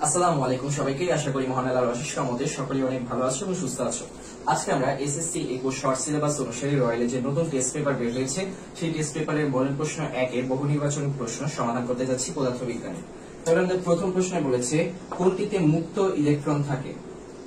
আসসালামু আলাইকুম সবাইকে। আশা করি মহান আল্লাহর অশেষ রহমতে সকলেই অনেক ভালো আছো এবং সুস্থ আছো। আজকে আমরা এসএসসি 21 শর্ট সিলেবাস অনুসারে রয়্যালের যে নতুন টেস্ট পেপার বের হয়েছে সেই টেস্ট পেপারের মডেল প্রশ্ন 1 এর বহু নির্বাচনী প্রশ্ন সমাধান করতে যাচ্ছি পদার্থবিজ্ঞানে। তাহলে আমাদের প্রথম প্রশ্নে বলেছে কোনটিতে মুক্ত ইলেকট্রন থাকে।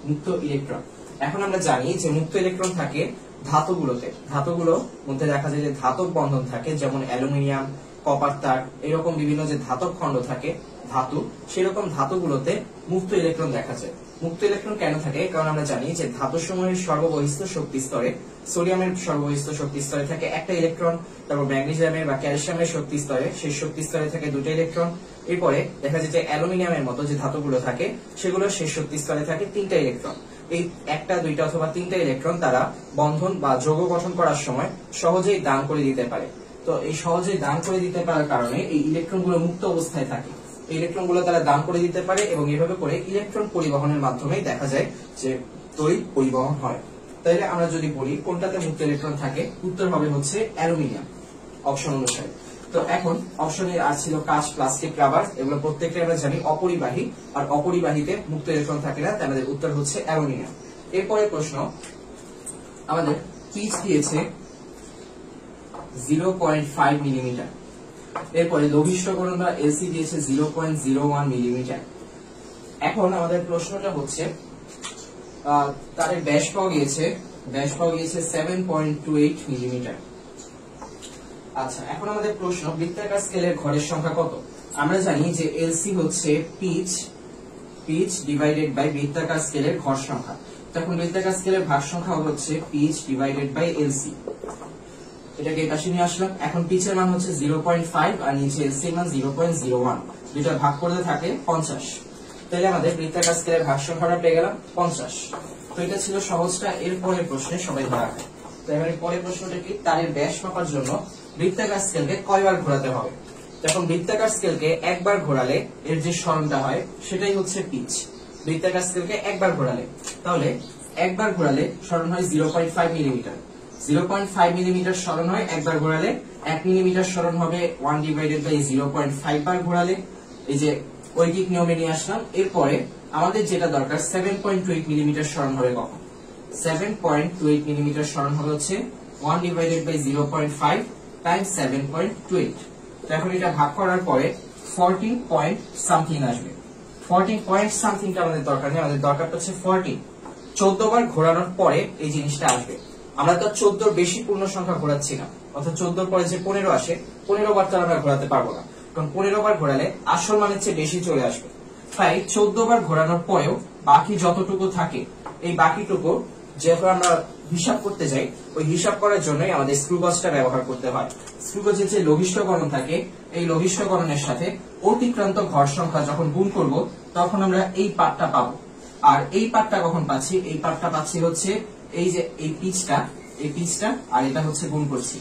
মুক্ত ইলেকট্রন, এখন আমরা জানি যে মুক্ত ইলেকট্রন থাকে ধাতুগুলোতে। ধাতুগুলোর মধ্যে দেখা যায় যে ধাতব বন্ধন থাকে, যেমন অ্যালুমিনিয়াম, কপার তার, এরকম বিভিন্ন যে ধাতব খণ্ড থাকে ধাতু, সেরকম ধাতুগুলোতে মুক্ত ইলেকট্রন দেখা যায়। মুক্ত ইলেকট্রন কেন থাকে? কারণ আমরা জানি যে ধাতুসমূহের সর্ববহিস্থ শক্তি স্তরে, সোডিয়ামের সর্ববহিস্থ শক্তি স্তরে থাকে একটা ইলেকট্রন, তারপর ম্যাগনেসিয়ামের বা ক্যালসিয়ামের শক্তি স্তরে, সেই শক্তি স্তরে থাকে দুটো ইলেকট্রন। এরপরে দেখা যায় যে অ্যালুমিনিয়ামের মতো যে ধাতুগুলো থাকে সেগুলো সেই শক্তি স্তরে থাকে তিনটা ইলেকট্রন। এই একটা, দুইটা অথবা তিনটা ইলেকট্রন তারা বন্ধন বা যৌগ গঠন করার সময় সহজেই দান করে দিতে পারে। তো এই সহজেই দান করে দিতে পারার কারণে এই ইলেকট্রনগুলো মুক্ত অবস্থায় থাকে। ইলেকট্রনগুলো তারা দান করে দিতে পারে এবং এভাবে করে ইলেকট্রন পরিবহনের মাধ্যমে দেখা যায় যে তড়িৎ পরিবহন হয়। তাইলে আমরা যদি বলি কোনটাতে মুক্ত ইলেকট্রন থাকে, উত্তর হবে হচ্ছে অ্যালুমিনিয়াম অপশন অনুসারে। তো এখন অপশনে আর ছিল কাঁচ, প্লাস্টিক, রাবার, এগুলো প্রত্যেকটা আমরা জানি অপরিবাহী, আর অপরিবাহীতে মুক্ত ইলেকট্রন থাকে না, তাই আমাদের উত্তর হচ্ছে অ্যালুমিনিয়াম। এরপরে প্রশ্ন আমাদের পিচ দিয়েছে 0.5 মিলিমিটার। এরপরে লঘিষ্ঠকরণ বা এলসি দিয়েছে 0.01 মিলিমিটার। এখন আমাদের প্রশ্নটা হচ্ছে তারের ব্যাস পাওয়া গিয়েছে 7.28 মিলিমিটার। আচ্ছা, এখন আমাদের প্রশ্ন বৃত্তাকার স্কেলের ঘরের সংখ্যা কত। আমরা জানি যে এলসি হচ্ছে পিচ ডিভাইডেড বাই বৃত্তাকার স্কেলের ঘর সংখ্যা। তখন বৃত্তাকার স্কেলের ভাগ সংখ্যা হচ্ছে পিচ ডিভাইডেড বাই এলসি। এটাকে এই পাশে নিয়ে আসলাম। এখন পিচের মান হচ্ছে 0.5 আর নিচে এলসি এর মান 0.01, দুটো ভাগ করতে থাকে 50। তাহলে আমাদের বৃত্তাকার স্কেলের ভাগ সংখ্যাটা পেয়ে গেলাম 50। তো এটা ছিল সহজটা। এর পরের প্রশ্নে সবাই ধরা হয়। তো এবারে পরের প্রশ্নটা কি, তারের ব্যাস মাপার জন্য বৃত্তাকার স্কেলকে কয়বার ঘোরাতে হবে। যখন বৃত্তাকার স্কেলকে একবার ঘোরালে এর যে সরণটা হয় সেটাই হচ্ছে পিচ। বৃত্তাকার স্কেলকে একবার ঘোরালে, তাহলে একবার ঘোরালে সরণ হয় 0.5 মিলিমিটার। 0.5 মিলিমিটার সরণ হয় একবার ঘোরালে। 1 মিলিমিটার সরণ হবে 1 ডিভাইডেড বাই 0.5 বার ঘোরালে। এই যে ঐকিক নিয়মে নিয়ে আসলাম। এরপরে আমাদের যেটা দরকার 7.28 মিলিমিটার সরণ হবে কখন। 7.28 মিলিমিটার সরণ হবে হচ্ছে 1 ডিভাইডেড বাই 0.5 টাইমস 7.28। তো এখন এটা ভাগ করার পরে 14 পয়েন্ট সামথিং আসবে। 14 পয়েন্ট সামথিংটা আমাদের দরকার নেই, আমাদের দরকার হচ্ছে 14। 14 বার ঘোরানোর পরে এই জিনিসটা আসবে। আমরা তো 14 বেশি পূর্ণ সংখ্যা ঘোরাচ্ছি না, অর্থাৎ 14 পরে যে 15 আসে 15 বার তো আমরা ঘোরাতে পারবো না, কারণ 15 বার ঘোরালে আসল মানের চেয়ে বেশি চলে আসবে। তাই 14 বার ঘোরানোর পরেও বাকি যতটুকু থাকে, এই বাকিটুকু যখন আমরা হিসাব করতে যাই, ওই হিসাব করার জন্যই আমাদের স্ক্রুগজটা ব্যবহার করতে হয়। স্ক্রুগজের যে লঘিষ্ঠকরণ থাকে, এই লঘিষ্ঠকরণের সাথে অতিক্রান্ত ঘর সংখ্যা যখন গুণ করব তখন আমরা এই পার্টটা পাবো। আর এই পার্টটা কখন পাচ্ছি, এই পার্টটা পাচ্ছি হচ্ছে এই যে এই পিচটা আর এটা হচ্ছে গুণ করছি।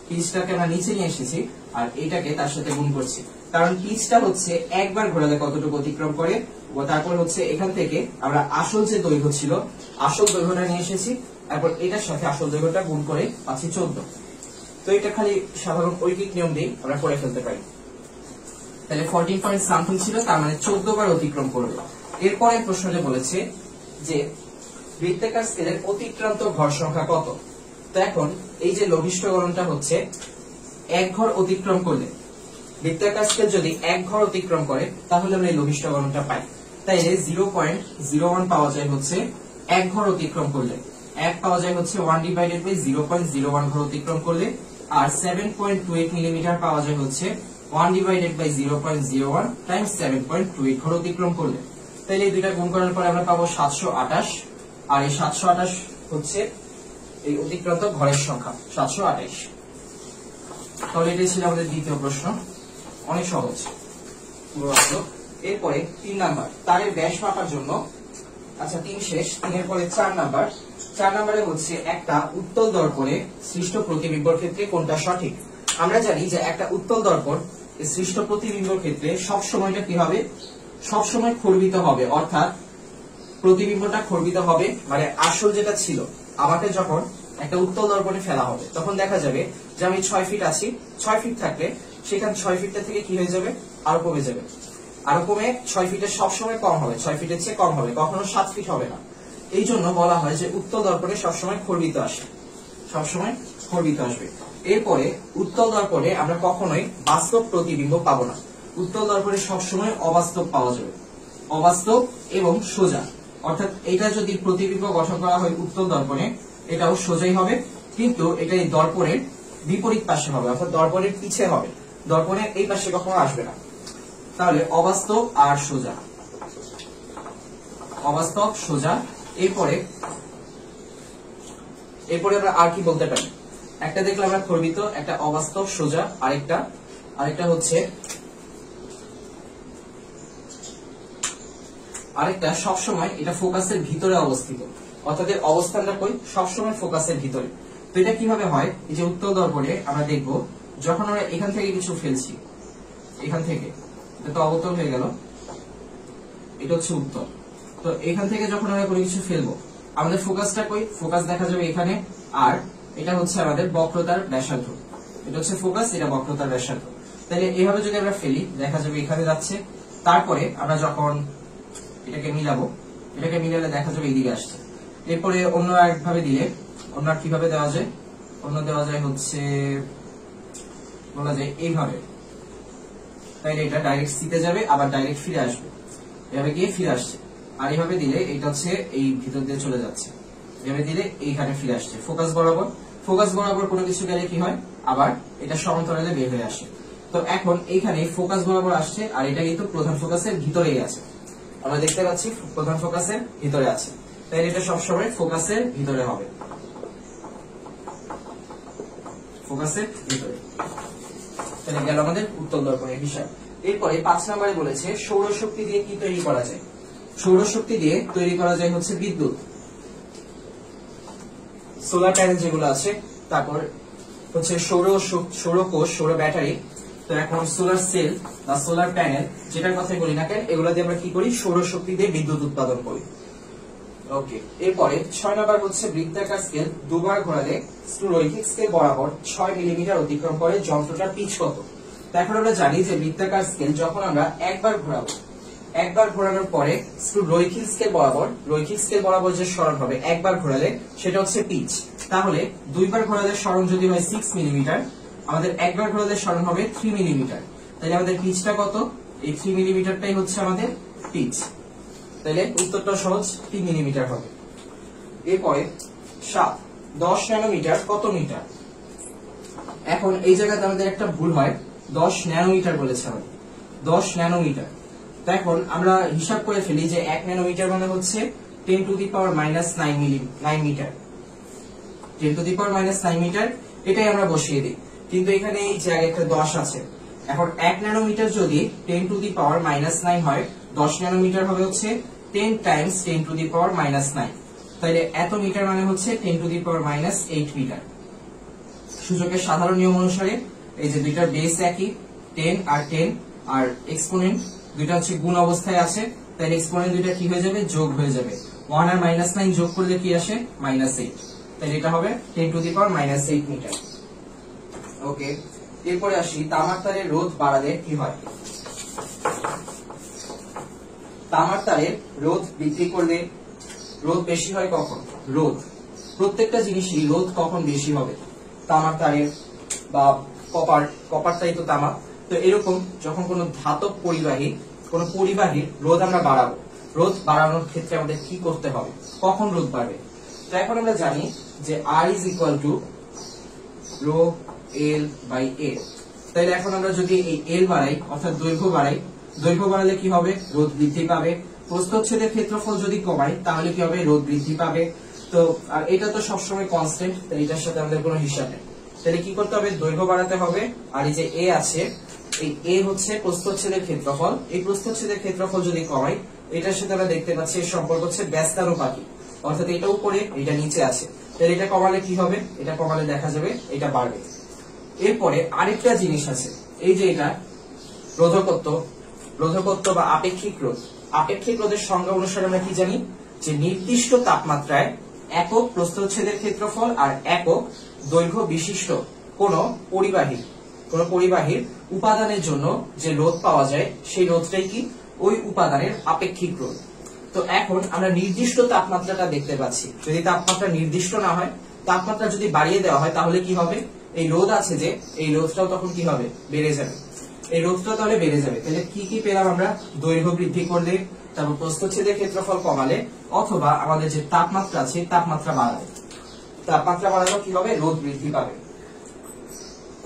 পিচটাকে আমরা নিচে নিয়ে এসেছি আর এটাকে তার সাথে গুণ করছি, কারণ পিচটা হচ্ছে একবার ঘোরালে কতটুকু অতিক্রম করে। তারপর হচ্ছে এখান থেকে আমরা আসল যে দৈর্ঘ্য ছিল, আসল দৈর্ঘ্যটা নিয়ে এসেছি, তারপর এটার সাথে আসল দৈর্ঘ্যটা গুণ করে পাচ্ছি 14। তো এটা খালি সাধারণ ঐকিক নিয়ম দিয়ে আমরা করে ফেলতে পারি। তাহলে 14 পয়েন্ট সামথিং ছিল, তার মানে 14 বার অতিক্রম করবে। এরপরে প্রশ্নটা বলেছে যে বৃত্তাকার স্কেলের অতিক্রান্ত ঘর সংখ্যা কত। তো এখন এই যে লঘিষ্ঠকরণটা হচ্ছে এক ঘর অতিক্রম করলে, বৃত্তাকার স্কেল যদি এক ঘর অতিক্রম করে তাহলে আমরা এই লঘিষ্ঠকরণটা পাই। তাই 0.01 পাওয়া যায় হচ্ছে এক ঘর অতিক্রম করলে, এক পাওয়া যায় হচ্ছে 1 ডিভাইডেড বাই 0.01 ঘর অতিক্রম করলে, আর 7.28 মিলিমিটার পাওয়া যায় হচ্ছে 1 ডিভাইডেড বাই 0.01 টাইমস 7.28 ঘর অতিক্রম করলে। তাহলে এই দুইটা গুণ করার পরে আমরা পাবো 728, আর এই 728 হচ্ছে এই অতিক্রান্ত ঘরের সংখ্যা 728। তাহলে এটাই ছিল আমাদের দ্বিতীয় প্রশ্ন, অনেক সহজ পুরো আসলো। এরপরে 3 নাম্বার, তারের ব্যাস মাপার জন্য। আচ্ছা 3 শেষ, 3 এর পরে 4 নাম্বার। 4 নাম্বারে হচ্ছে একটা উত্তল দর্পণে সৃষ্ট প্রতিবিম্বর ক্ষেত্রে কোনটা সঠিক। আমরা জানি যে একটা উত্তল দর্পণ সৃষ্ট প্রতিবিম্বর ক্ষেত্রে সবসময়টা কি হবে, সবসময় খর্বিত হবে, অর্থাৎ প্রতিবিম্বটা খর্বিত হবে। মানে আসল যেটা ছিল আমাকে যখন একটা উত্তল দর্পণে ফেলা হবে তখন দেখা যাবে যে আমি 6 ফিট আছি, 6 ফিট থাকলে সেখানে 6 ফিটটা থেকে কি হয়ে যাবে, আরো কমে যাবে। আরো কমে 6 ফিটের সবসময় কম হবে, 6 ফিটের চেয়ে কম হবে, কখনো 7 ফিট হবে না। এই জন্য বলা হয় যে উত্তল দর্পণে সবসময় খর্বিত আসে, সবসময় খর্বিত আসবে। এরপরে উত্তল দর্পণে আমরা কখনোই বাস্তব প্রতিবিম্ব পাবো না, উত্তল দর্পণে সবসময় অবাস্তব পাওয়া যাবে, অবাস্তব এবং সোজা। অর্থাৎ এটা যদি প্রতিবিম্ব গঠন করা হয় উত্তল দর্পণে, এটাও সোজাই হবে, কিন্তু এটা এই দর্পণের বিপরীত পাশে হবে, অর্থাৎ দর্পণের পিছে হবে, দর্পণের এই পাশে কখনো আসবে না। তাহলে অবাস্তব আর সোজা, অবাস্তব সোজা। এরপরে আমরা আর কি বলতে পারি? একটা দেখলে আমরা খর্বিত, একটা অবাস্তব সোজা, আরেকটা হচ্ছে আরেকটা সবসময় এটা ফোকাসের ভিতরে অবস্থিত, অর্থাৎ এর অবস্থানটা কই? সবসময় ফোকাসের ভিতরে। তো এটা কিভাবে হয়? এই যে উত্তল দর্পণে আমরা দেখব যখন আমরা এখান থেকে কিছু ফেলছি, এখান থেকে এটা তো অবতল হয়ে গেল, এটা হচ্ছে উত্তল। তো এখান থেকে যখন আমরা কোনো কিছু ফেলবো আমাদের ফোকাসটা কই? ফোকাস দেখা যাবে এখানে, আর এটা হচ্ছে আমাদের বক্রতার ব্যাসার্ধ, এটা হচ্ছে ফোকাস, এটা বক্রতার ব্যাসার্ধ। তাহলে এইভাবে যদি আমরা ফেলি দেখা যাবে এখানে যাচ্ছে, তারপরে আমরা যখন এটাকে মিলাবো, এটাকে মিলালে দেখা যাবে এইদিকে আসছে। এরপরে অন্য একভাবে দিলে, অন্য কিভাবে দেওয়া যায়? অন্য দেওয়া যায় হচ্ছে বলা যায় এইভাবে, তাইলে এটা ডাইরেক্ট সিতে যাবে, আবার ডাইরেক্ট ফিরে আসবে, এভাবে গিয়ে ফিরে আসছে। আর এইভাবে দিলে এটা হচ্ছে এই ভিতর দিয়ে চলে যাচ্ছে, এভাবে দিলে এইখানে ফিরে আসছে ফোকাস বরাবর। ফোকাস বরাবর কোনো কিছু গেলে কি হয়? আবার এটা সমান্তরালে বের হয়ে আসে। তো এখন এইখানে ফোকাস বরাবর আসছে, আর এটা কিন্তু প্রধান ফোকাসের ভিতরেই আছে, আমরা দেখতে পাচ্ছি প্রধান ফোকাসের ভিতরে আছে, তাই এটা সবসময় ফোকাসের ভিতরে হবে, ফোকাসের ভিতরে। তাহলে গেল আমাদের উত্তল দর্পণের হিসাব। এরপরে 5 নম্বরে বলেছে সৌরশক্তি দিয়ে কি তৈরি করা যায়? সৌরশক্তি দিয়ে তৈরি করা যায় হচ্ছে বিদ্যুৎ, সোলার প্যানেল যেগুলো আছে, তারপর হচ্ছে সৌরকোষ, সৌর ব্যাটারি। তো এখন সোলার সেল বা সোলার প্যানেল যেটার কথাই বলি না কেন, এগুলো দিয়ে আমরা কি করি? সৌরশক্তি দিয়ে বিদ্যুৎ উৎপাদন করি। ওকে, এরপরে 6 নম্বর হচ্ছে বৃত্তাকার স্কেল দুবার ঘোরালে রৈখিক স্কেল বরাবর 6 মিলিমিটার অতিক্রম করে যন্ত্রটার পিচ কত? তো এখন আমরা জানি যে বৃত্তাকার স্কেল যখন আমরা একবার ঘোরাবো, একবার ঘোরানোর পরে রৈখিক স্কেল বরাবর যে সরণ হবে একবার ঘোরালে সেটা হচ্ছে পিচ। তাহলে দুইবার ঘোরালে সরণ যদি হয় 6 মিলিমিটার, আমাদের একবার ঘোরালে সরণ হবে 3 মিলিমিটার। তাহলে আমাদের পিচটা কত? এই 3 মিলিমিটারটাই হচ্ছে আমাদের পিচ। তাহলে উত্তরটা সহজ, 3 মিলিমিটার হবে। এরপরে 7 10 ন্যানোমিটার কত মিটার? এখন এই জায়গাতে আমাদের একটা ভুল হয়, 10 ন্যানোমিটার বলেছে আমাদের, 10 ন্যানোমিটার। তো এখন আমরা হিসাব করে ফেলি যে 1 ন্যানোমিটার মানে হচ্ছে 10 to the power -9 metre, 10 to the power -9 metre, এটাই আমরা বসিয়ে দিই। কিন্তু এখানে এই জায়গায় একটা 10 আছে, এখন 1 ন্যানোমিটার যদি 10 টু দি পাওয়ার -9 হয়, 10 ন্যানোমিটার হবে হচ্ছে 10 টাইমস 10 টু দি পাওয়ার -9। তাহলে এত মিটার মানে হচ্ছে 10 টু দি পাওয়ার -8 মিটার। সূচকের সাধারণ নিয়ম অনুসারে এই যে দুইটার বেস একই, 10 আর 10, আর এক্সপোনেন্ট দুইটা হচ্ছে গুণ অবস্থায় আছে, তাহলে এক্সপোনেন্ট দুইটা কি হয়ে যাবে? যোগ হয়ে যাবে। 1 আর -9 যোগ করলে কি আসে? -8। তাহলে এটা হবে 10 টু দি পাওয়ার -8 মিটার। ওকে, এরপরে আসি তামার তারের রোধ বাড়ালে কি হয়? তামার তারের রোধ বৃদ্ধি করলে রোধ বেশি হয় কখন? রোধ, প্রত্যেকটা জিনিসই রোধ কখন বেশি হবে? তামার তারের বা কপারটাই তো তামা। তো এরকম যখন কোনো ধাতব পরিবাহী, কোনো পরিবাহীর রোধ আমরা বাড়াবো, রোধ বাড়ানোর ক্ষেত্রে আমাদের কি করতে হবে? কখন রোধ বাড়বে? তো এখন আমরা জানি যে R is equal to rho L by A। তাহলে এখন আমরা যদি এই L বাড়াই, অর্থাৎ দৈর্ঘ্য বাড়াই, দৈর্ঘ্য বাড়ালে কি হবে? রোধ বৃদ্ধি পাবে। প্রস্থচ্ছেদের ক্ষেত্রফল যদি কমাই তাহলে কি হবে? রোধ বৃদ্ধি পাবে। তো আর এটা তো সবসময় কনস্ট্যান্ট, তাই এটার সাথে আমাদের কোনো হিসাব নেই। তাহলে কি করতে হবে? দৈর্ঘ্য বাড়াতে হবে, আর এই যে A আছে, এই A হচ্ছে প্রস্থচ্ছেদের ক্ষেত্রফল, এই প্রস্থচ্ছেদের ক্ষেত্রফল যদি কমাই, এটার সাথে আমরা দেখতে পাচ্ছি এর সম্পর্ক হচ্ছে ব্যস্তানুপাতিক, অর্থাৎ এটা উপরে এটা নিচে আছে। তাহলে এটা কমালে কি হবে? এটা কমালে দেখা যাবে এটা বাড়বে। এরপরে আরেকটা জিনিস আছে, এই যে এটা রোধকত্ব বা আপেক্ষিক রোধ। আপেক্ষিক রোধের সংজ্ঞা অনুসারে আমরা কি জানি? যে নির্দিষ্ট তাপমাত্রায় একক প্রস্থচ্ছেদের ক্ষেত্রফল আর একক দৈর্ঘ্য বিশিষ্ট কোন পরিবাহী কোন পরিবাহীর উপাদানের জন্য যে রোধ পাওয়া যায় সেই রোধটাই কি ওই উপাদানের আপেক্ষিক রোধ। তো এখন আমরা নির্দিষ্ট তাপমাত্রাটা দেখতে পাচ্ছি, যদি তাপমাত্রা নির্দিষ্ট না হয়, তাপমাত্রা যদি বাড়িয়ে দেওয়া হয় তাহলে কি হবে, এই রোধ আছে যে এই রোধটাও তখন কি হবে, বেড়ে যাবে, এই রোধটা তাহলে বেড়ে যাবে। তাহলে কি কি পেলাম আমরা, দৈর্ঘ্য বৃদ্ধি করলে, তারপর প্রস্থচ্ছেদের ক্ষেত্রফল কমালে, অথবা আমাদের যে তাপমাত্রা আছে তাপমাত্রা বাড়ালে, তাপমাত্রা বাড়ালেও কি হবে, রোধ বৃদ্ধি পাবে।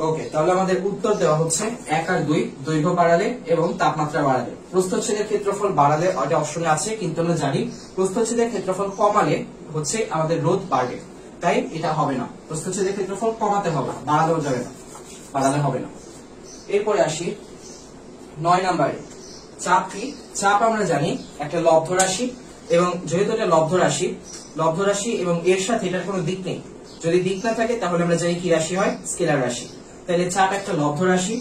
ওকে, তাহলে আমাদের উত্তর দেওয়া হচ্ছে 1 আর 2, দৈর্ঘ্য বাড়ালে এবং তাপমাত্রা বাড়ালে। প্রস্থচ্ছেদের ক্ষেত্রফল বাড়ালে ওটা অপশনে আছে, কিন্তু আমরা জানি প্রস্থচ্ছেদের ক্ষেত্রফল কমালে হচ্ছে আমাদের রোধ বাড়বে, তাই এটা হবে না। প্রস্থচ্ছেদের ক্ষেত্রফল কমাতে হবে, বাড়ালেও যাবে না, বাড়ালে হবে না। এরপরে আসি 9 নম্বরে, চাপ কি? চাপ আমরা জানি একটা লব্ধ রাশি, এবং যেহেতু এটা লব্ধ রাশি এবং এর সাথে এটার কোনো দিক নেই, যদি দিক না থাকে তাহলে আমরা জানি কি রাশি হয়, স্কেলার রাশি। তাহলে চাপ একটা লব্ধ রাশি,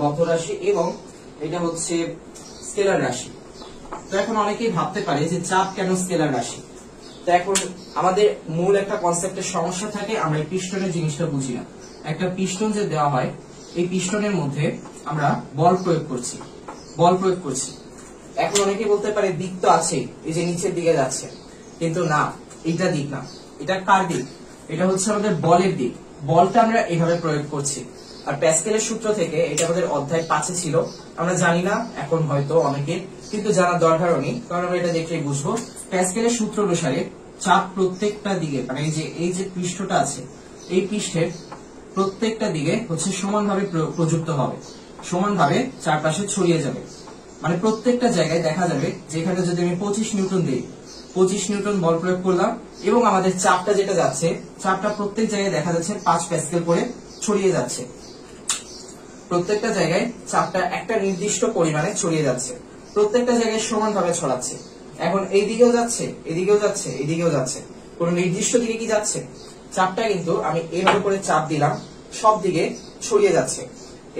লব্ধ রাশি এবং এটা হচ্ছে স্কেলার রাশি। তো এখন অনেকেই ভাবতে পারে যে চাপ কেন স্কেলার রাশি। তো এখন আমাদের মূল একটা কনসেপ্টের সমস্যা থাকে, আমরা এই পিস্টনের জিনিসটা বুঝি না। একটা পিস্টন যে দেওয়া হয়, এই পিস্টনের মধ্যে আমরা বল প্রয়োগ করছি। এখন অনেকেই বলতে পারে দিক তো আছে, এই যে নিচের দিকে যাচ্ছে, কিন্তু না, এটা দিক না। এটা কার দিক? এটা হচ্ছে আমাদের বলের দিক। বলটা আমরা এইভাবে প্রয়োগ করছি। আর প্যাসকেলের সূত্র থেকে, এটা আমাদের অধ্যায় 5-এ ছিল, আমরা জানি না এখন হয়তো অনেকের, কিন্তু জানার দরকারও নেই, কারণ আমরা এটা দেখলেই বুঝবো। প্যাসকেলের সূত্র অনুসারে চাপ প্রত্যেকটা দিকে, মানে এই যে পৃষ্ঠটা আছে, এই পৃষ্ঠের প্রত্যেকটা দিকে হচ্ছে সমানভাবে প্রযুক্ত হবে, সমানভাবে চারপাশে ছড়িয়ে যাবে। মানে প্রত্যেকটা জায়গায় দেখা যাবে যে এখানে যদি আমি 25 নিউটন দিই, 25 নিউটন বল প্রয়োগ করলাম, এবং আমাদের চাপটা যেটা যাচ্ছে, চাপটা প্রত্যেক জায়গায় দেখা যাচ্ছে 5 প্যাসকেল করে ছড়িয়ে যাচ্ছে। প্রত্যেকটা জায়গায় চাপটা একটা নির্দিষ্ট পরিমাণে ছড়িয়ে যাচ্ছে, প্রত্যেকটা জায়গায় সমানভাবে ছড়াচ্ছে। এখন এইদিকেও যাচ্ছে, এদিকেও যাচ্ছে, এদিকেও যাচ্ছে, কোন নির্দিষ্ট দিকে কি যাচ্ছে? চাপটা কিন্তু আমি এইভাবে করে চাপ দিলাম, সব দিকে ছড়িয়ে যাচ্ছে।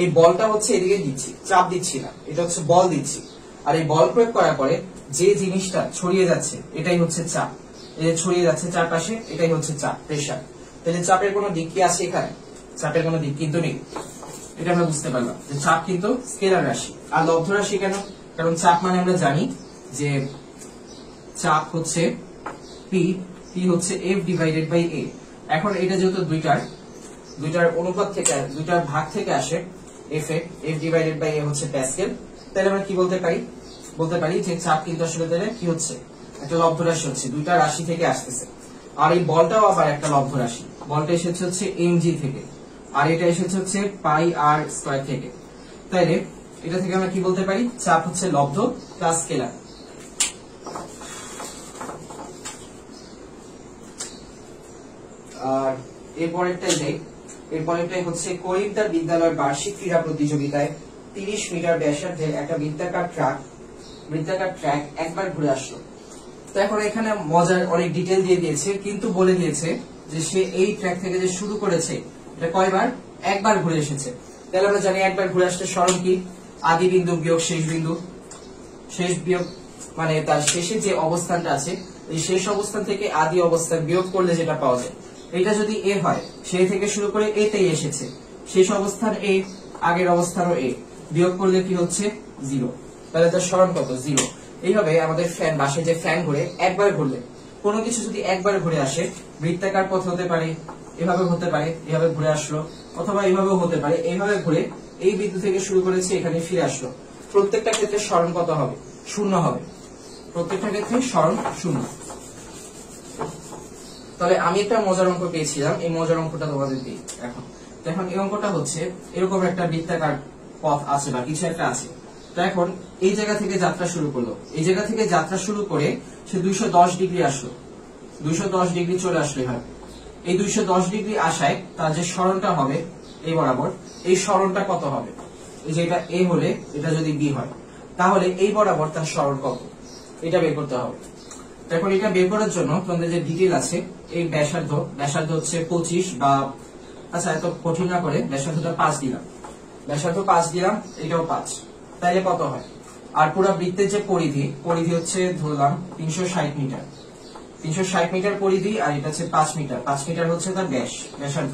এই বলটা হচ্ছে এদিকে দিচ্ছি, চাপ দিচ্ছি না, এটা হচ্ছে বল দিচ্ছি। আর এই বল প্রয়োগ করার পরে যে জিনিসটা ছড়িয়ে যাচ্ছে, এটাই হচ্ছে চাপ। এই যে ছড়িয়ে যাচ্ছে চারপাশে, এটাই হচ্ছে চাপ, প্রেসার। তাহলে চাপের কোনো দিক কি আছে এখানে? চাপের কোনো দিক কিন্তু নেই। এটা আমরা বুঝতে পারলাম যে চাপ কিন্তু স্কেলার রাশি। আর লব্ধ রাশি কেন? কারণ চাপ মানে আমরা জানি যে চাপ হচ্ছে পি হচ্ছে এফ ডিভাইডেড বাই এ। এখন এটা যেহেতু দুইটার অনুপাত থেকে, দুইটার ভাগ থেকে আসে, এফ ডিভাইডেড বাই এ হচ্ছে প্যাসকেল, তাহলে আমরা কি বলতে পারি যে চাপ কিন্তু আসলে তাহলে কি হচ্ছে, একটা লব্ধ রাশি হচ্ছে, দুইটা রাশি থেকে আসতেছে। আর এই বলটাও আবার একটা লব্ধ রাশি, বলটা এসেছে হচ্ছে mg থেকে, আর এটা এসেছে হচ্ছে পাই আর স্কয়ার থেকে। তাইলে এটা থেকে আমরা কি বলতে পারি, চাপ হচ্ছে লব্ধ প্লাস স্কেলার। আর এরপরেরটাই হচ্ছে করিমতার বিদ্যালয়ের বার্ষিক ক্রীড়া প্রতিযোগিতায় 30 মিটার ব্যাসার্ধের একটা বৃত্তাকার ট্র্যাক একবার ঘুরে আসলো। তো এখন এখানে মজার অনেক ডিটেল দিয়ে দিয়েছে, কিন্তু বলে দিয়েছে যে সে এই ট্র্যাক থেকে যে শুরু করেছে, এটা কয়বার, একবার ঘুরে এসেছে। তাহলে আমরা জানি একবার ঘুরে আসতে সরণ কি, আদি বিন্দু বিয়োগ শেষ বিন্দু, শেষ বিয়োগ মানে তার শেষে যে অবস্থানটা আছে, এই শেষ অবস্থান থেকে আদি অবস্থান বিয়োগ করলে যেটা পাওয়া যায়, এটা যদি এ হয়, সেই থেকে শুরু করে এ তেই এসেছে, শেষ অবস্থান এ, আগের অবস্থানও এ, বিয়োগ করলে কি হচ্ছে 0, তাহলে তার সরণ কত, 0। এইভাবে আমাদের ফ্যান, বাসায় যে ফ্যান ঘুরে, একবার ঘুরলে, কোনো কিছু যদি একবার ঘুরে আসে, বৃত্তাকার পথ হতে পারে, এভাবে হতে পারে, এভাবে ঘুরে আসলো, অথবা এইভাবেও হতে পারে, এইভাবে ঘুরে এই বিন্দু থেকে শুরু করেছে, এখানে ফিরে আসলো। প্রত্যেকটা ক্ষেত্রে সরণ কত হবে, 0 হবে, প্রত্যেকটা ক্ষেত্রে সরণ 0। তাহলে আমি একটা মজার অঙ্ক পেয়েছিলাম, এই মজার অঙ্কটা তোমাদের দিই। এখন এই অঙ্কটা হচ্ছে এরকম একটা বৃত্তাকার পথ আছে বা কিছু একটা আছে। তো এখন এই জায়গা থেকে যাত্রা শুরু করলো, এই জায়গা থেকে যাত্রা শুরু করে সে 210 ডিগ্রি আসলো, 210 ডিগ্রি চলে আসলে হয়। এই 210 ডিগ্রি আসায় তার যে সরণটা হবে এই বরাবর, এই সরণটা কত হবে, এই যে এটা এ হলে এটা যদি বি হয়, তাহলে এই বরাবর তার সরণ কত, এটা বের করতে হবে। এখন এটা বের করার জন্য তোমাদের যে ডিটেল আছে, এই ব্যাসার্ধ হচ্ছে 25 বা, আচ্ছা এত কঠিন না করে ব্যাসার্ধটা 5 দিলাম, এটাও 5, তাইলে কত হয়। আর পুরো বৃত্তের যে পরিধি হচ্ছে ধরলাম 360 মিটার পরিধি, আর এটা হচ্ছে 5 মিটার হচ্ছে তার ব্যাসার্ধ।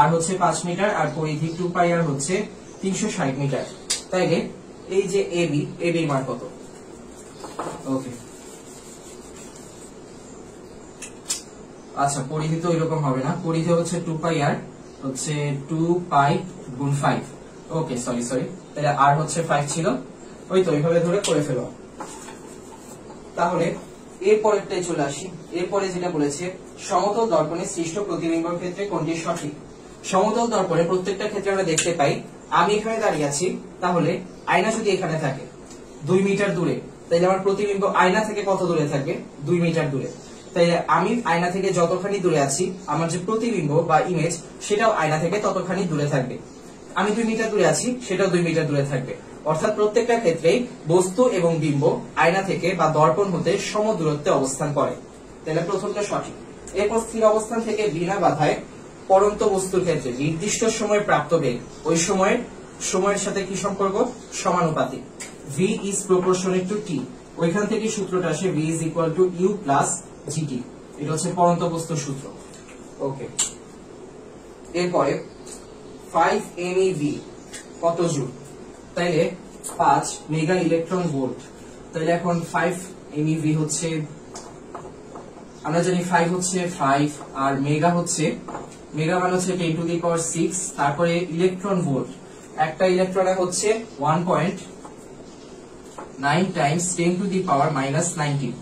আর হচ্ছে 5 মিটার, আর পরিধি 2 পাই আর হচ্ছে 360 মিটার। তাইলে এই যে এবি মান কত? ওকে, আচ্ছা পরিধি তো এরকম হবে না, পরিধি হচ্ছে 2 পাই আর হচ্ছে 2 পাই গুণ 5। ওকে সরি, তাহলে আর হচ্ছে 5 ছিল, ওই তো এইভাবে ধরে করে ফেলো। তাহলে এরপরেরটাই চলে আসি। এরপরে যেটা বলেছে, সমতল দর্পণে সৃষ্ট প্রতিবিম্বের ক্ষেত্রে কোনটি সঠিক? সমতল দর্পণে প্রত্যেকটা ক্ষেত্রে আমরা দেখতে পাই, আমি এখানে দাঁড়িয়ে আছি, তাহলে আয়না যদি এখানে থাকে 2 মিটার দূরে, তাহলে আমার প্রতিবিম্ব আয়না থেকে কত দূরে থাকবে? 2 মিটার দূরে। তাই আমি আয়না থেকে যতখানি দূরে আছি, আমার যে প্রতিবিম্ব বা ইমেজ সেটাও আয়না থেকে ততখানি দূরে থাকবে। আমি 2 মিটার দূরে আছি, সেটাও 2 মিটার দূরে থাকবে। অর্থাৎ প্রত্যেকটা ক্ষেত্রেই বস্তু এবং বিম্ব আয়না থেকে বা দর্পণ হতে সম দূরত্বে অবস্থান করে। তাহলে প্রথমটা সঠিক। এরপর স্থির অবস্থান থেকে বিনা বাধায় পড়ন্ত বস্তুর ক্ষেত্রে নির্দিষ্ট সময়ে প্রাপ্ত বেগ ওই সময়ের সাথে কি সম্পর্ক? সমানুপাতিক। v is proportionate to t। ওইখান থেকে সূত্রটা আসে v is equal to u plus gt। এটা হচ্ছে পড়ন্ত বস্তুর সূত্র। ওকে, এরপরে 5 MeV কত জুল? তাইলে 5 মেগা ইলেকট্রন ভোল্ট। তাইলে এখন 5 MeV হচ্ছে, আমরা জানি 5 হচ্ছে 5 আর মেগা মান হচ্ছে 10 টু দি পাওয়ার 6। তারপরে ইলেকট্রন ভোল্ট, একটা ইলেকট্রনে হচ্ছে 1.9 Times 10 to the power minus 19,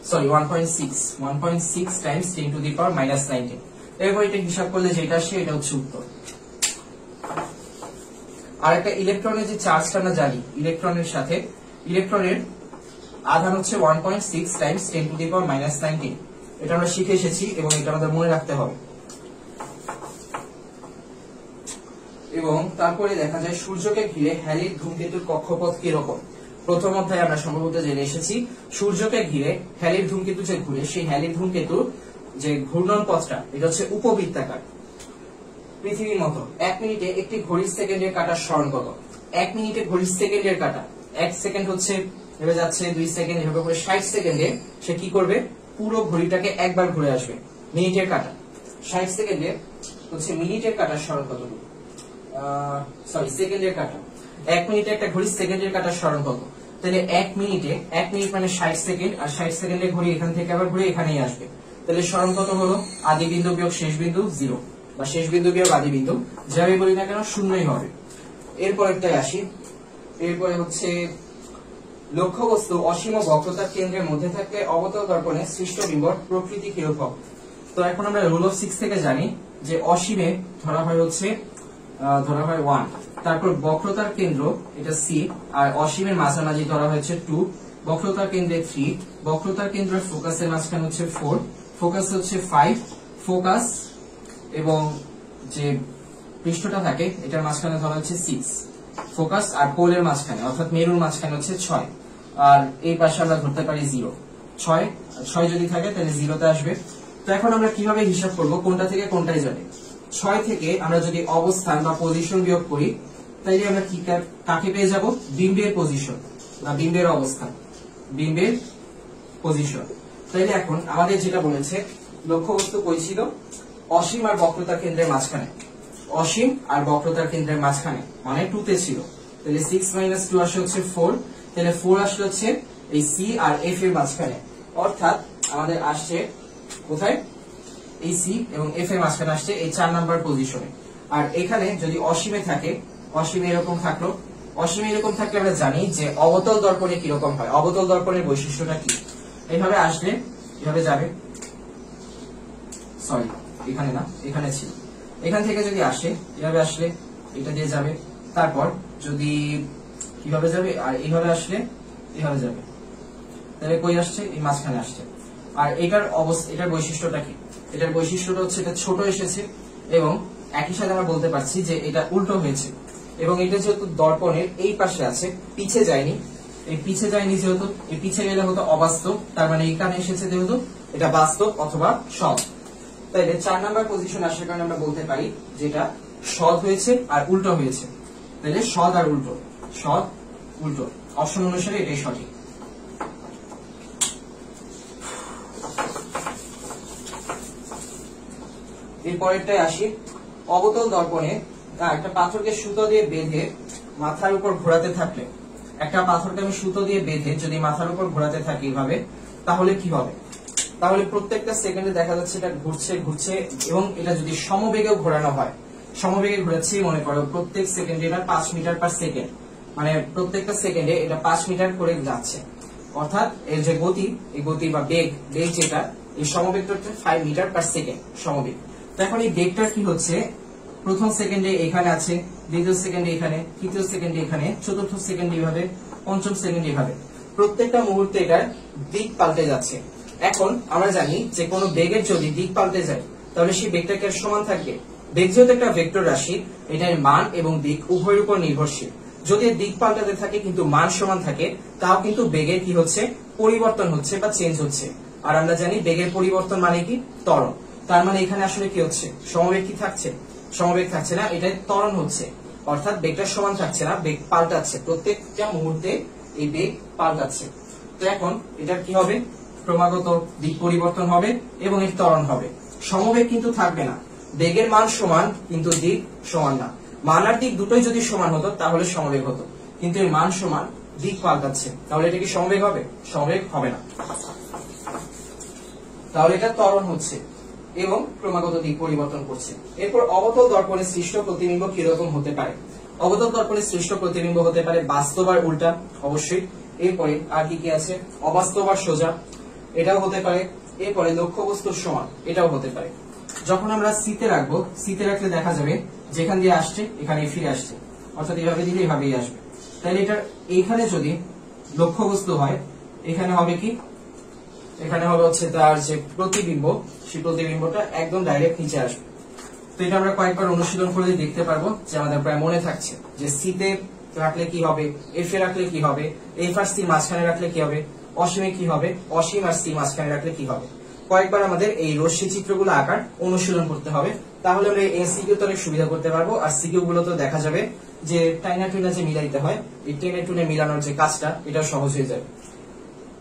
sorry 1.6 Times 10 to the power minus 19। এরপর এটা হিসাব করলে যেটা আসে এটা হচ্ছে উত্তর। আর একটা ইলেকট্রনের যে চার্জটা আমরা জানি, ইলেকট্রনের আধান হচ্ছে 1.6 Times 10 to the power minus 19। এটা আমরা শিখে এসেছি এবং এটা আমাদের মনে রাখতে হবে। এবং তারপরে দেখা যায় সূর্যকে ঘিরে হ্যালির ধূমকেতুর কক্ষপথ কিরকম? প্রথম অধ্যায়ে আমরা সম্ভবত জেনে এসেছি, সূর্যকে ঘিরে হ্যালির ধূমকেতু যে ঘুরে, সেই হ্যালির ধূমকেতু যে ঘূর্ণন পথটা এটা হচ্ছে উপবৃত্তাকার, পৃথিবীর মতো। 1 মিনিটে একটি ঘড়ির সেকেন্ডের কাটার স্মরণ কত? 1 মিনিটে ঘড়ির সেকেন্ডের কাটা, 1 সেকেন্ড হচ্ছে এভাবে যাচ্ছে, 2 সেকেন্ড, এভাবে করে 60 সেকেন্ডে সে কি করবে? পুরো ঘড়িটাকে একবার ঘুরে আসবে। মিনিটের কাটা 60 সেকেন্ডে হচ্ছে মিনিটের কাটার স্মরণ কতটুকু? সরি সেকেন্ডের কাটা। 1 মিনিটে একটা ঘড়ির সেকেন্ডের কাটার স্মরণ কত? তাহলে 1 মিনিট মানে 60 সেকেন্ড, আর 60 সেকেন্ডে ঘড়ি এখান থেকে আবার ঘুরে এখানেই আসবে। তাহলে স্মরণ কত হলো? আদি বিন্দু বিয়োগ শেষ বিন্দু 0, বা শেষ বিন্দু বিয়োগ আদি বিন্দু, যাই বলি না কেন শূন্যই হবে। এরপরেরটাই আসি। এরপরে হচ্ছে লক্ষ্যবস্তু অসীম বক্রতার কেন্দ্রের মধ্যে থাকলে অবতল দর্পণে সৃষ্ট বিম্বর প্রকৃতি কিরকম? তো এখন আমরা রুল অফ 6 থেকে জানি যে অসীমে ধরা হয় 1, তারপর বক্রতার কেন্দ্র এটা c, আর অসীমের মাঝামাঝি ধরা হয়েছে 2, বক্রতার কেন্দ্রে 3, বক্রতার কেন্দ্রের ফোকাসের মাঝখানে হচ্ছে 4, ফোকাস হচ্ছে 5, ফোকাস এবং যে পৃষ্ঠটা থাকে এটার মাঝখানে ধরা হচ্ছে 6, ফোকাস আর পোলের মাঝখানে অর্থাৎ মেরুর মাঝখানে হচ্ছে 6, আর এই পাশে আমরা ধরতে পারি 0। 6 যদি থাকে তাহলে 0তে আসবে। তো এখন আমরা কিভাবে হিসাব করব কোনটা থেকে কোনটায় যাবে? 6 থেকে আমরা যদি অবস্থান বা পজিশন বিয়োগ করি, তাইলে আমরা কি কাকে পেয়ে যাব? বিম্বের পজিশন বা বিম্বের অবস্থান, বিম্বের পজিশন। তাইলে এখন আমাদের যেটা বলেছে, লক্ষ্যবস্তু কই ছিল? অসীম আর বক্রতার কেন্দ্রের মাঝখানে, অসীম আর বক্রতার কেন্দ্রের মাঝখানে মানে 2 তে ছিল। তাহলে 6 - 2 আসে হচ্ছে 4, তাহলে 4 আসলে হচ্ছে এই সি আর এফ এর মাঝখানে, অর্থাৎ আমাদের আসছে কোথায়? এই সি এবং এফ এর মাঝখানে আসছে এই 4 নাম্বার পজিশনে। আর এখানে যদি অসীমে থাকে, অসীমে এরকম থাকলো, অসীমে এরকম থাকলে আমরা জানি যে অবতল দর্পণে কিরকম হয়, অবতল দর্পণের বৈশিষ্ট্যটা কি? এইভাবে আসলে এভাবে যাবে, সরি এখানে না, এখানে ছিল, এখান থেকে যদি আসে এভাবে আসলে এটা দিয়ে যাবে, তারপর যদি কিভাবে যাবে আর এইভাবে আসলে এভাবে যাবে, তাহলে কই আসছে? এই মাঝখানে আসছে। আর এটার এটার বৈশিষ্ট্যটা কি? এটার বৈশিষ্ট্যটা হচ্ছে এটা ছোট এসেছে এবং একই সাথে আমরা বলতে পারছি যে এটা উল্টো হয়েছে, এবং এটা যেহেতু দর্পণের এই পাশে আছে, পিছে যায়নি, এই পিছে যায়নি যেহেতু, এই পিছে গেলে হতো অবাস্তব, তার মানে এখানে এসেছে যেহেতু এটা বাস্তব অথবা সৎ। তাইলে 4 নাম্বার পজিশন আসার কারণে আমরা বলতে পারি যেটা সৎ হয়েছে আর উল্টো হয়েছে। তাহলে সৎ আর উল্টো, সৎ উল্টো, অপশন অনুসারে এটাই সঠিক। এরপরেরটাই আসি। অবতল দর্পণে একটা পাথরকে সুতো দিয়ে বেঁধে মাথার উপর ঘোরাতে থাকলে, একটা পাথরকে আমি সুতো দিয়ে বেঁধে যদি মাথার উপর ঘোরাতে থাকি এইভাবে, তাহলে কি হবে? তাহলে প্রত্যেকটা সেকেন্ডে দেখা যাচ্ছে এটা ঘুরছে ঘুরছে, এবং এটা যদি সমবেগেও ঘোরানো হয়, সমবেগে ঘুরেছি মনে করো প্রত্যেক সেকেন্ডে এটা 5 মিটার পার সেকেন্ড, মানে প্রত্যেকটা সেকেন্ডে এটা 5 মিটার করে যাচ্ছে, অর্থাৎ এর যে গতি, এই গতি বা বেগ যেটা, এই সমবেগটা হচ্ছে 5 মিটার পার সেকেন্ড সমবেগ। তো এখন এই বেগটা কি হচ্ছে, প্রথম সেকেন্ডে এখানে আছে, দ্বিতীয় সেকেন্ডে এখানে, তৃতীয় সেকেন্ডে এখানে, চতুর্থ সেকেন্ডে এইভাবে, পঞ্চম সেকেন্ডে এইভাবে, প্রত্যেকটা মুহূর্তে এটার দিক পাল্টে যাচ্ছে। এখন আমরা জানি যে কোনো বেগের যদি দিক পাল্টে যায় তাহলে সেই বেগটা কি সমান থাকবে? বেগ যেহেতু একটা ভেক্টর রাশি, এটার মান এবং দিক উভয়ের উপর নির্ভরশীল। যদি দিক পাল্টাতে থাকে কিন্তু মান সমান থাকে, তাও কিন্তু বেগের কি হচ্ছে, পরিবর্তন হচ্ছে বা চেঞ্জ হচ্ছে। আর আমরা জানি বেগের পরিবর্তন মানে কি, ত্বরণ। তার মানে এখানে আসলে কি হচ্ছে, সমবেগ কি থাকছে? সমবেগ থাকছে না, এটা ত্বরণ হচ্ছে, অর্থাৎ বেগটা সমান থাকছে না, বেগ পাল্টাচ্ছে, প্রত্যেকটা মুহূর্তে এই বেগ পাল্টাচ্ছে। তো এখন এটার কি হবে, ক্রমাগত দিক পরিবর্তন হবে এবং এর ত্বরণ হবে। সমবেগ কিন্তু থাকবে না, বেগের মান সমান কিন্তু দিক সমান না। মান আর দিক দুটোই যদি সমান হতো তাহলে সমবেগ হতো, কিন্তু এর মান সমান, দিক পাল্টাচ্ছে, তাহলে এটা কি সমবেগ হবে? সমবেগ হবে না, তাহলে এটা ত্বরণ হচ্ছে এবং ক্রমাগত দিক পরিবর্তন করছে। এরপর অবতল দর্পণে সৃষ্ট প্রতিবিম্ব কিরকম হতে পারে? অবতল দর্পণে সৃষ্ট প্রতিবিম্ব হতে পারে বাস্তব আর উল্টা, অবশ্যই। এরপরে আর কি কি আছে, অবাস্তব আর সোজা, এটাও হতে পারে। এরপরে লক্ষ্যবস্তুর সমান, এটাও হতে পারে। যখন আমরা সিতে রাখবো, সিতে রাখলে দেখা যাবে যেখান দিয়ে আসছে এখানে ফিরে আসছে, অর্থাৎ এইভাবে দিলে এইভাবেই আসবে। তাহলে এটা এইখানে যদি লক্ষ্যবস্তু হয়, এখানে হবে কি, এখানে হবে হচ্ছে তার যে প্রতিবিম্ব, সেই প্রতিবিম্বটা একদম ডাইরেক্ট নিচে আসবে। তো এটা আমরা কয়েকবার অনুশীলন করে দেখতে পারবো যে আমাদের প্রায় মনে থাকছে যে সিতে রাখলে কি হবে, এফ এ রাখলে কি হবে, এফ আর সি মাঝখানে রাখলে কি হবে, অসীমে কি হবে, অসীম আর সি মাঝখানে রাখলে কি হবে। কয়েকবার আমাদের এই রশ্মি চিত্রগুলো আঁকার অনুশীলন করতে হবে, তাহলে আমরা এমসিকিউ তো অনেক সুবিধা করতে পারবো। আর সিকিউ গুলো তো দেখা যাবে যে টাইনা টুইনা যে মিলাইতে হয়, এই টেনে টুনে মিলানোর যে কাজটা, এটা সহজ হয়ে যাবে।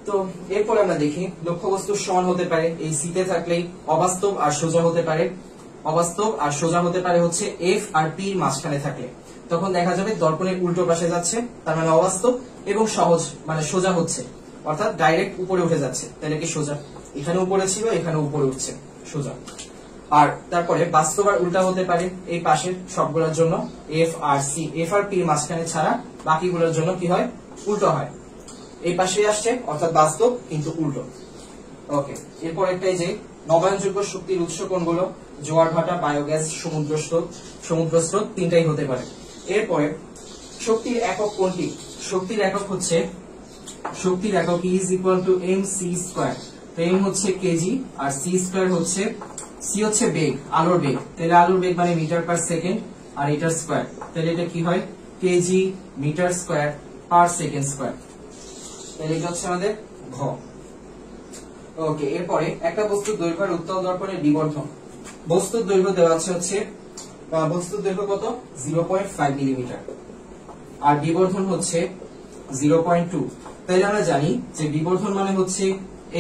তো এরপর আমরা দেখি লক্ষ্যবস্তুর সমান হতে পারে, এই সিতে থাকলেই অবাস্তব আর সোজা হতে পারে। অবাস্তব আর সোজা হতে পারে হচ্ছে এফ আর পি মাঝখানে থাকলে, তখন দেখা যাবে দর্পণের উল্টো পাশে যাচ্ছে, তার মানে অবাস্তব, এবং সহজ মানে সোজা হচ্ছে, অর্থাৎ ডাইরেক্ট উপরে উঠে যাচ্ছে, তাহলে কি সোজা। এখানে উপরে ছিল, এখানে উপরে উঠছে, সোজা। আর তারপরে বাস্তব আর উল্টা হতে পারে, এই পাশের সবগুলোর জন্য F R C, F R P মাঝখানে ছাড়া বাকিগুলোর জন্য কি হয়, উল্টো হয়। এই পাশে আসছে অর্থাৎ বাস্তব কিন্তু উল্টো। ওকে, এরপর একটাই যে নবায়নযোগ্য শক্তির উৎস কোনগুলো, জোয়ার ভাটা, বায়োগ্যাস, সমুদ্র স্রোত, তিনটাই হতে পারে। এরপরে শক্তির একক কোনটি? শক্তির একক হচ্ছে, শক্তির একক is equal to M C square. তো এম হচ্ছে কেজি আর সি স্কোয়ার হচ্ছে, সি হচ্ছে বেগ, আলোর বেগ, তাহলে আলোর বেগ মানে মিটার পার সেকেন্ড, আর এটার স্কোয়ার, তাহলে এটা কি হয়, KG metre square per second square. তাহলে এটা হচ্ছে আমাদের ঘ। ওকে, এরপরে একটা বস্তুর দৈর্ঘ্য আর উত্তল দর্পণের বিবর্ধন। বস্তুর দৈর্ঘ্য দেওয়া হচ্ছে, বস্তুর দৈর্ঘ্য কত, 0.5 মিলিমিটার, আর বিবর্ধন হচ্ছে 0.2। তাহলে আমরা জানি যে বিবর্ধন মানে হচ্ছে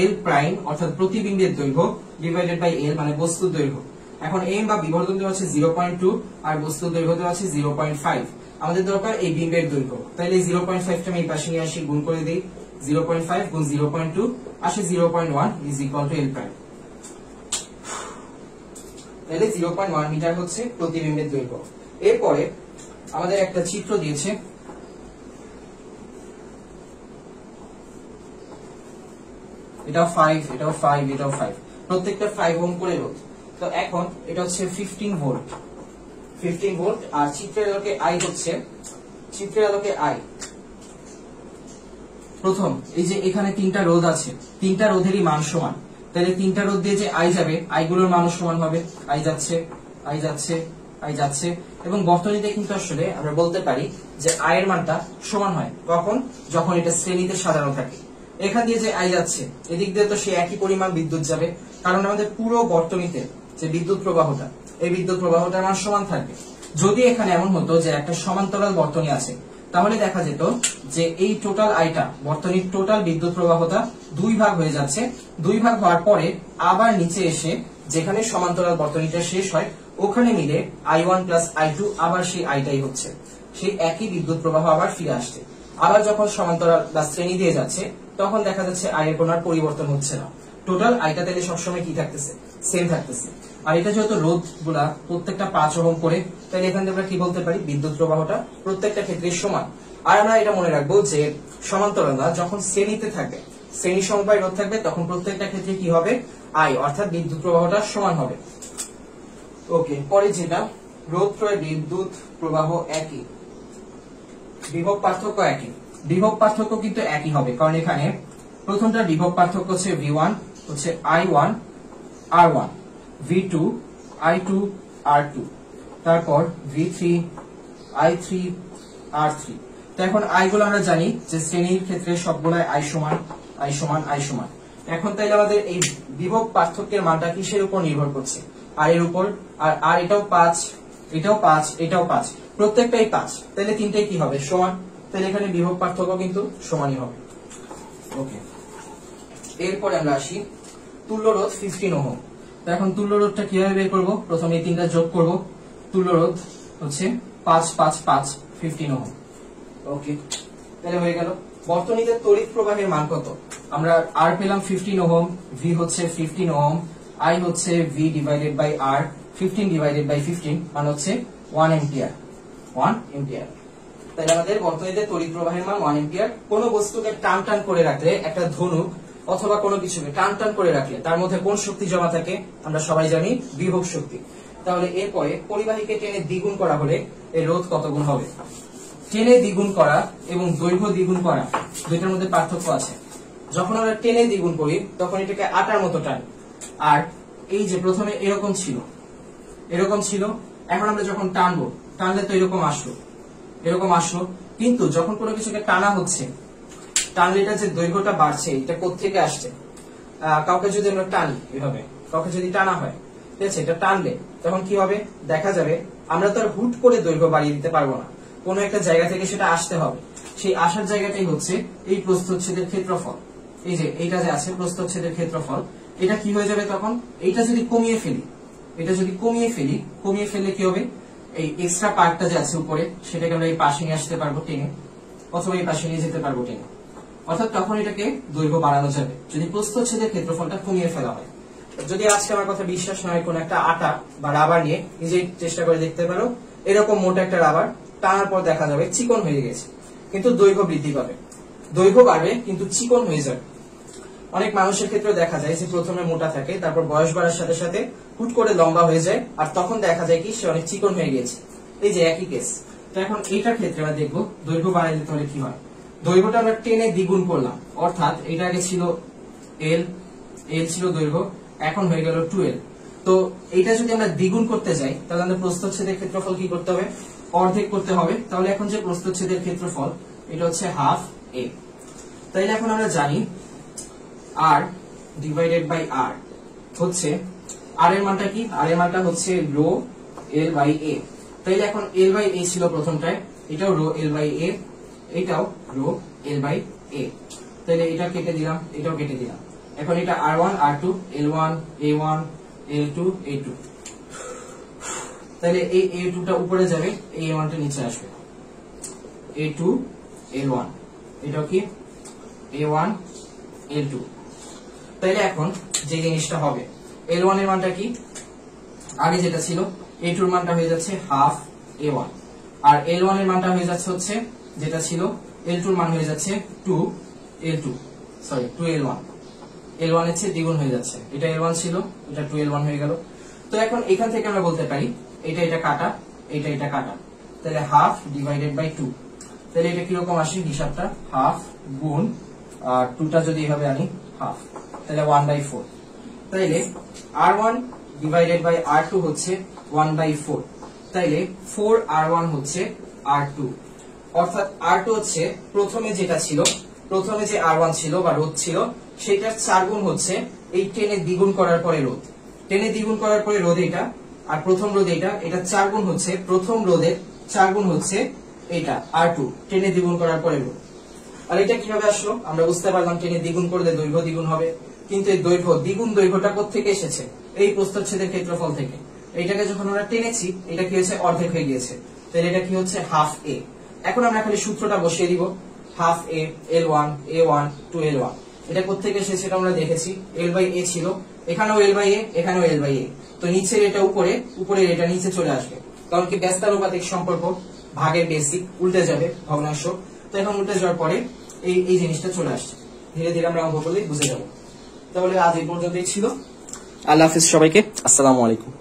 এল প্রাইম, অর্থাৎ প্রতিবিম্বের দৈর্ঘ্য ডিভাইডেড বাই এল মানে বস্তুর দৈর্ঘ্য। এখন এম বা বিবর্ধন দেওয়া হচ্ছে 0.2 আর বস্তুর দৈর্ঘ্য দেওয়া আছে 0.5। আমাদের দরকার এই বিম্বের দৈর্ঘ্য, তাহলে এই 0.5টা আমি এই পাশে নিয়ে আসি, গুণ করে দিই, 0.5 গুণ 0.2 আসে 0.1 is equal two L prime. তাহলে 0.1 মিটার হচ্ছে প্রতিবিম্বের দৈর্ঘ্য। এরপরে আমাদের একটা চিত্র দিয়েছে, এটাও 5, এটাও 5, এটাও 5, প্রত্যেকটা 5 ওহম করে রোধ। তো এখন এটা হচ্ছে 15 ভোল্ট, 15 ভোল্ট, আর চিত্রের আলোকে আই হচ্ছে, চিত্রের আলোকে আই প্রথম এই যে এখানে তিনটা রোধ আছে, তিনটা রোধেরই মান সমান, তাহলে তিনটা রোধ দিয়ে যে আই যাবে, আই গুলোর মানও সমান হবে, আই যাচ্ছে, আই যাচ্ছে, আই যাচ্ছে। এবং বর্তনীতে কিন্তু আসলে আমরা বলতে পারি যে আই এর মানটা সমান হয় কখন, যখন এটা শ্রেণীতে সাজানো থাকে। এখান দিয়ে যে আই যাচ্ছে, এদিক দিয়ে তো সে একই পরিমাণ বিদ্যুৎ যাবে, কারণ আমাদের পুরো বর্তনীতে যে বিদ্যুৎ প্রবাহটা, এই বিদ্যুৎ প্রবাহটার মান সমান থাকবে। যদি এখানে এমন হতো যে একটা সমান্তরাল বর্তনী আছে, তাহলে দেখা যেত যে এই টোটাল আইটা, বর্তনীর টোটাল বিদ্যুৎ প্রবাহটা দুই ভাগ হয়ে যাচ্ছে, দুই ভাগ হওয়ার পরে আবার নিচে এসে যেখানে সমান্তরাল বর্তনীটা শেষ হয় ওখানে মিলে I1 প্লাস I2 আবার সেই আইটাই হচ্ছে, সেই একই বিদ্যুৎ প্রবাহ আবার ফিরে আসছে। আবার যখন সমান্তরাল বা শ্রেণী দিয়ে যাচ্ছে তখন দেখা যাচ্ছে আই এর কোনো পরিবর্তন হচ্ছে না, টোটাল আইটা তাহলে সবসময় কি থাকতেছে, সেম থাকতেছে। আর এটা যেহেতু রোধ গুলা প্রত্যেকটা 5 ওহম করে, তাহলে এখান থেকে আমরা কি বলতে পারি, বিদ্যুৎ প্রবাহটা প্রত্যেকটা ক্ষেত্রে সমান। আর আমরা এটা মনে রাখবো যে সমান্তরালতা যখন শ্রেণীতে থাকবে, শ্রেণী সমবায় রোধ থাকবে, তখন প্রত্যেকটা ক্ষেত্রে কি হবে, আই অর্থাৎ বিদ্যুৎ প্রবাহটা সমান হবে। ওকে, পরে যেটা রোধ ত্রয় বিদ্যুৎ প্রবাহ একই, বিভব পার্থক্য একই। বিভব পার্থক্য কিন্তু একই হবে, কারণ এখানে প্রথমটা বিভব পার্থক্য হচ্ছে V1 হচ্ছে I1 R1, V2 I2 R2, তারপর V3 I3 R3। তো এখন আই গুলো আমরা জানি যে শ্রেণীর ক্ষেত্রে সবগুলাই আই সমান আই সমান আই সমান। এখন তাইলে আমাদের এই বিভব পার্থক্যের মানটা কিসের উপর নির্ভর করছে, আর এর উপর। আর এটাও 5, এটাও 5, এটাও 5, প্রত্যেকটাই 5, তাহলে তিনটাই কি হবে, সমান। তাহলে এখানে বিভব পার্থক্য কিন্তু সমানই হবে। ওকে, এরপরে আমরা আসি তুল্য রোধ 15 ওহম। তো এখন তুল্য রোধটা কিভাবে বের করব, প্রথমে এই তিনটা যোগ করব। তুল্য রোধ হচ্ছে 5 5 5 15 ওহম। ওকে, তাহলে হয়ে গেল। বর্তনীতে তড়িৎ প্রবাহের মান কত, আমরা আর পেলাম 15 ওহম, ভি হচ্ছে 15 ওহম, আই হচ্ছে V divided by R, 15 divided by 15 মান হচ্ছে 1 এম্পিয়ার, 1 এম্পিয়ার। তাহলে আমাদের বর্তনীতে তড়িৎ প্রবাহের মান 1 এম্পিয়ার। কোন বস্তুকে টান টান করে রাখলে, একটা ধনুক অথবা কোনো কিছুকে টান টান করে রাখলে তার মধ্যে কোন শক্তি জমা থাকে, আমরা সবাই জানি বিভব শক্তি। তাহলে এরপরে পরিবাহীকে টেনে দ্বিগুণ করা হলে এর রোধ কত গুণ হবে। টেনে দ্বিগুণ করা এবং দৈর্ঘ্য দ্বিগুণ করা দুইটার মধ্যে পার্থক্য আছে। যখন আমরা টেনে দ্বিগুণ করি তখন এটাকে আটার মতো টানি, আর এই যে প্রথমে এরকম ছিল, এরকম ছিল, এখন আমরা যখন টানবো, টানলে তো এরকম আসলো, এরকম আসলো। কিন্তু যখন কোনো কিছুকে টানা হচ্ছে, টানলে এটা যে দৈর্ঘ্যটা বাড়ছে, এটা কোত্থেকে আসছে, কাউকে যদি আমরা টানি এভাবে, কাউকে যদি টানা হয়, ঠিক আছে, এটা টানলে তখন কি হবে, দেখা যাবে আমরা তো আর হুট করে দৈর্ঘ্য বাড়িয়ে দিতে পারবো না, কোনো একটা জায়গা থেকে সেটা আসতে হবে। সেই আসার জায়গাটাই হচ্ছে এই প্রস্থচ্ছেদের ক্ষেত্রফল। এই যে এইটা যে আছে প্রস্থচ্ছেদের ক্ষেত্রফল, এটা কি হয়ে যাবে তখন, এইটা যদি কমিয়ে ফেলি, এটা যদি কমিয়ে ফেললে কি হবে, এই এক্সট্রা পার্টটা যে আছে উপরে সেটাকে আমরা এই পাশে নিয়ে আসতে পারবো টেনে, অথবা এই পাশে নিয়ে যেতে পারবো টেনে। অর্থাৎ তখন এটাকে দৈর্ঘ্য বাড়ানো যাবে যদি প্রস্থচ্ছেদের ক্ষেত্রফলটা কমিয়ে ফেলা হয়। যদি আজকে আমার কথা বিশ্বাস না হয়, কোন একটা আটা বা রাবার নিয়ে নিজেই চেষ্টা করে দেখতে পারো, এরকম মোটা একটা রাবার টানার পর দেখা যাবে চিকন হয়ে গেছে, কিন্তু দৈর্ঘ্য বৃদ্ধি পাবে, দৈর্ঘ্য বাড়বে কিন্তু চিকন হয়ে যাবে। অনেক মানুষের ক্ষেত্রে দেখা যায় যে প্রথমে মোটা থাকে, তারপর বয়স বাড়ার সাথে সাথে হুট করে লম্বা হয়ে যায়, আর তখন দেখা যায় কি সে অনেক চিকন হয়ে গেছে। এই যে একই কেস। তো এখন এইটার ক্ষেত্রে আমরা দেখবো দৈর্ঘ্য বাড়াই দিতে হলে কি হয়। দৈর্ঘ্যটা আমরা টেনে দ্বিগুণ করলাম, অর্থাৎ এটা আগে ছিল এল, এল ছিল দৈর্ঘ্য, এখন হয়ে গেল 2L। তো এইটা যদি আমরা দ্বিগুণ করতে যাই তাহলে আমাদের প্রস্থচ্ছেদের ক্ষেত্রফল কি করতে হবে, অর্ধেক করতে হবে। তাহলে এখন যে প্রস্থচ্ছেদের ক্ষেত্রফল এটা হচ্ছে হাফ এ। তাইলে এখন আমরা জানি আর ডিভাইডেড বাই আর হচ্ছে, আর এর মানটা কি, আর এর মানটা হচ্ছে রো এল বাই এ। তাইলে এখন এল বাই এ ছিল প্রথমটায়, এটাও রো এল বাই এ, এটাও রো এল বাই এ। তাইলে এটা কেটে দিলাম, এটাও কেটে দিলাম। এখন এটা R1 R2 L1 A1 L2 A2। তাহলে এই A2 টা উপরে যাবে, এই A1 টা নিচে আসবে, A2 L1, এটাও কি A1 L2। তাইলে এখন যে জিনিসটা হবে, L1 এর মানটা কি, আগে যেটা ছিল A2 এর মানটা হয়ে যাচ্ছে হাফ A1, আর L1 এর মানটা হয়ে যাচ্ছে হচ্ছে যেটা ছিল L2 এর মান হয়ে যাচ্ছে 2L2, সরি 2L1, L1 এর চেয়ে দ্বিগুণ হয়ে যাচ্ছে। এটা L1 ছিল, এটা 2L1 হয়ে গেল। তো এখন এখান থেকে আমরা বলতে পারি এটা এটা কাটা, এটা এটা কাটা, তাহলে হাফ ডিভাইডেড বাই 2। তাহলে এটা কিরকম আসে হিসাবটা, হাফ গুণ 2টা যদি এভাবে আনি হাফ, তাহলে 1/4। তাইলে R1 ডিভাইডেড বাই R2 হচ্ছে 1/4। তাইলে 4R1 হচ্ছে R2, অর্থাৎ R2 হচ্ছে প্রথমে যেটা ছিল, প্রথমে যে R1 ছিল বা রোধ ছিল সেটার 4 গুণ হচ্ছে এই টেনে দ্বিগুণ করার পরে রোধ, টেনে দ্বিগুণ করার পরে রোধ এটা, আর প্রথম রোধ এটা, এটা 4 গুণ হচ্ছে প্রথম রোধের 4 গুণ হচ্ছে এটা R2 টেনে দ্বিগুণ করার পরে রোধ। আর এটা কিভাবে আসলো, আমরা বুঝতে পারলাম টেনে দ্বিগুণ করলে দৈর্ঘ্য দ্বিগুণ হবে, কিন্তু এই দৈর্ঘ্য দ্বিগুণ দৈর্ঘ্যটা কোত্থেকে এসেছে, এই প্রস্থচ্ছেদের ক্ষেত্রফল থেকে। এইটাকে যখন আমরা টেনেছি এটা কি হচ্ছে অর্ধেক হয়ে গিয়েছে, তাহলে এটা কি হচ্ছে হাফ এ। এখন আমরা খালি সূত্রটা বসিয়ে দিব, হাফ এ L1 A1 টু L1। এটা কোত্থেকে এসেছে সেটা আমরা দেখেছি, L বাই এ ছিল, এখানেও L বাই এ, এখানেও L বাই এ। তো নিচের এটা উপরে, উপরের এটা নিচে চলে আসবে, কারণ কি ব্যস্তানুপাতিক সম্পর্ক, ভাগের বেসিক উল্টে যাবে ভগ্নাংশ। তো এখন উল্টে যাওয়ার পরে এই জিনিসটা চলে আসছে। ধীরে ধীরে আমরা অঙ্ক করলেই বুঝে যাবো। তাহলে আজ এই পর্যন্তই ছিল। আল্লাহ হাফিজ সবাইকে, আসসালামু আলাইকুম।